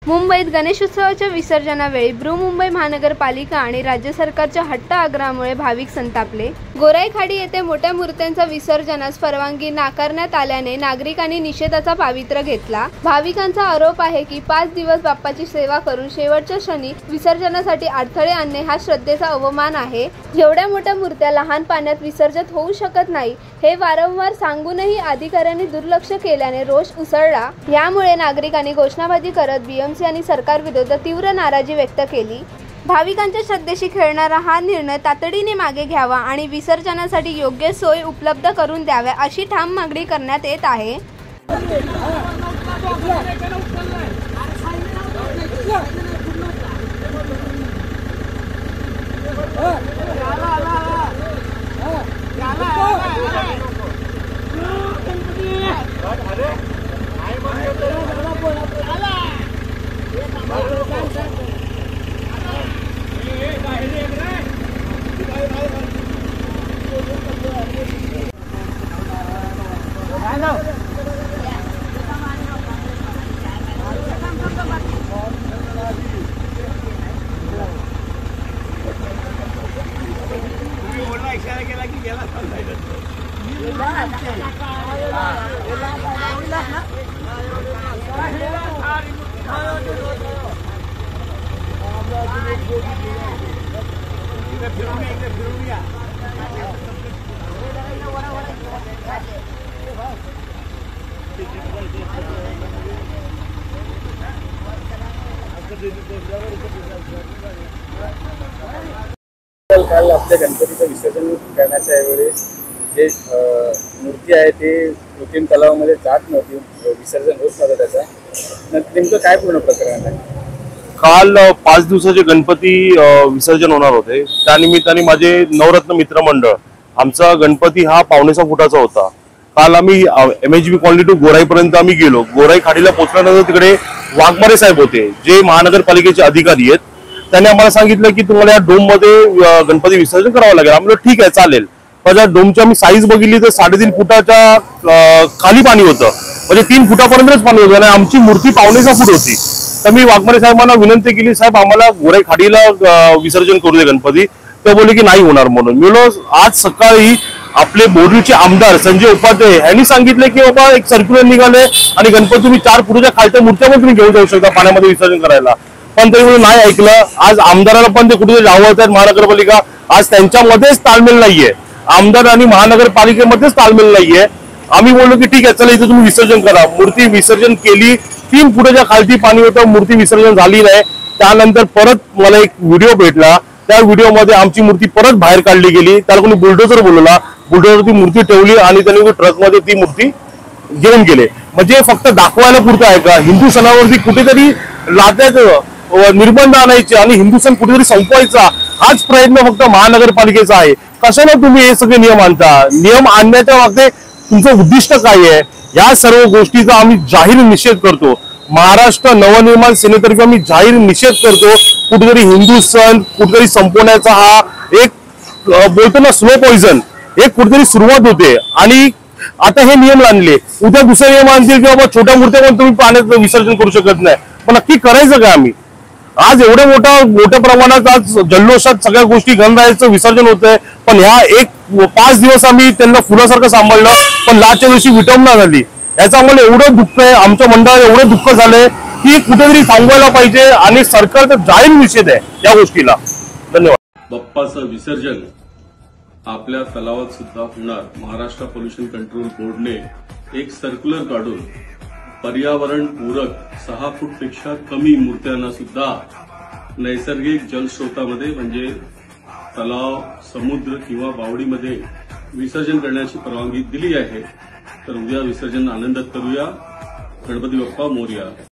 मुंबईत गणेशोत्सवाच्या विसर्जनावेळी बृहन्मुंबई महानगरपालिका आणि राज्य सरकारच्या हट्ट आग्रहामुळे भाविक संतापले। गोराईखाडी येथे मोठ्या मूर्त्यांचा विसर्जनास परवानगी नाकारण्यात आल्याने नागरिकांनी निषेधाचा पवित्रा घेतला। भाविकांचा आरोप आहे की 5 दिवस बाप्पाची सेवा करून शेवटच्या क्षणी विसर्जनासाठी अडथळे आणणे हा श्रद्धेचा अवमान आहे। एवढ्या मोठ्या मूर्त्या लहान पाण्यात विसर्जित होऊ शकत नाही हे वारंवार सांगूनही अधिकाऱ्यांनी दुर्लक्ष केल्याने रोष उसळला। यामुळे नागरिकांनी घोषणाबाजी करत बीएमसी आणि सरकारविरुद्ध तीव्र नाराजी व्यक्त केली। भाविकांच्या श्रद्धेशी खेळणारा हा निर्णय तातडीने मागे घ्यावा आणि विसर्जनासाठी योग्य सोय उपलब्ध करून द्याव्या अशी ठाम मागणी करण्यात येत आहे। काल आपल्या गणपतीचं विसर्जन करण्याच्या वेळेस जे मूर्ती आहे ते कृत्रिम तलावामध्ये जात नव्हती, विसर्जन होत नव्हतं। त्याचा नेमकं काय पूर्ण प्रकरण आहे? काल 5 दिवसाचे गणपती विसर्जन होणार होते। त्यानिमित्ताने माझे नवरत्न मित्रमंडळ आमचा गणपती हा 1.25 फुटाचा होता। काल आम्ही MHB कॉलनी टू गोराईपर्यंत आम्ही गेलो। गोराई खाडीला पोहोचल्यानंतर तिकडे वाघमारे साहेब होते जे महानगरपालिकेचे अधिकारी आहेत। त्यांनी आम्हाला सांगितलं की तुम्हाला या डोम मध्ये गणपती विसर्जन करावं लागेल। आम्ही ठीक आहे चालेल, पण त्या डोमची आम्ही साईज बघितली तर 3.5 फुटाच्या खाली पाणी होतं, म्हणजे 3 फुटापर्यंतच पाणी होतं आणि आमची मूर्ती 1.25 फूट होती। तर मी वाघमारे साहेबांना विनंती केली, साहेब आम्हाला गोराई खाडीला विसर्जन करू दे गणपती। ते बोलले की नाही होणार म्हणून। मी आज सकाळी आपले बोर्डीचे आमदार संजय उपाध्याय यांनी सांगितले की बाबा एक सर्क्युलर निघाले आणि गणपती तुम्ही 4 फुटाच्या खालच्या मूर्त्या पण तुम्ही घेऊन जाऊ शकता पाण्यामध्ये विसर्जन करायला, पण तरी नाही ऐकलं। आज आमदाराला पण ते कुठे जावळत आहेत महानगरपालिका, आज त्यांच्यामध्येच ताळमेळ नाहीये, आमदार आणि महानगरपालिकेमध्येच ताळमेळ नाहीये। आम्ही बोललो की ठीक आहे चला इथे तुम्ही विसर्जन करा। मूर्ती विसर्जन केली, 3 फुटाच्या खालती पाणी होतं, मूर्ती विसर्जन झाली नाही। त्यानंतर परत मला एक व्हिडिओ भेटला, त्या व्हिडिओमध्ये आमची मूर्ती परत बाहेर काढली गेली। त्याला कोणी बुलडोजर बोलवला, बुलडोजर ती मूर्ती ठेवली आणि त्यांनी ट्रकमध्ये ती मूर्ती घेऊन गेले। म्हणजे फक्त दाखवायला पुरतं आहे का? हिंदू सणावरती कुठेतरी लाद्याचं निर्बंध आणायचे आणि हिंदू सण कुठेतरी संपवायचा हाच प्रयत्न फक्त महानगरपालिकेचा आहे। कशाला तुम्ही हे सगळे नियम आणता? नियम आणण्याच्या मागे तुमचं उद्दिष्ट काय आहे? या सर्व गोष्टीचा आम्ही जाहीर निषेध करतो। महाराष्ट्र नवनिर्माण सेनेतर्फे आम्ही जाहीर निषेध करतो। कुठेतरी हिंदू सण कुठेतरी संपवण्याचा हा एक बोलतो ना स्लो पॉइझन, एक कुठेतरी सुरुवात होते आणि आता हे नियम आणले, उद्या दुसरे नियम आणतील की बाबा छोट्या मूर्त्या पण तुम्ही पाण्यात विसर्जन करू शकत नाही। पण नक्की करायचं काय आम्ही? आज एवढ्या मोठ्या प्रमाणात आज जल्लोषात सगळ्या गोष्टी गणरायाचं विसर्जन होत आहे, पण ह्या 5 दिवस आम्ही त्यांना फुलासारखं सांभाळलं, पण लास्टच्या दिवशी विटंबना झाली। याचा आम्हाला एवढं दुःख आहे, आमच्या मंडळाला एवढं दुःख झालंय की कुठेतरी थांबवायला पाहिजे आणि सरकारचा जाहीर निषेध आहे या गोष्टीला। धन्यवाद। बाप्पाचं विसर्जन आपल्या तलावात सुद्धा होणार। महाराष्ट्र पोल्युशन कंट्रोल बोर्डने एक सर्क्युलर काढून पर्यावरण पूरक 6 फूटपेक्षा कमी मूर्त्यांना सुद्धा नैसर्गिक जलस्रोतामध्ये म्हणजे तलाव, समुद्र किंवा बावडीमध्ये विसर्जन करण्याची परवानगी दिली आहे। तर उद्या विसर्जन आनंदात करूया। गणपती बाप्पा मोरया।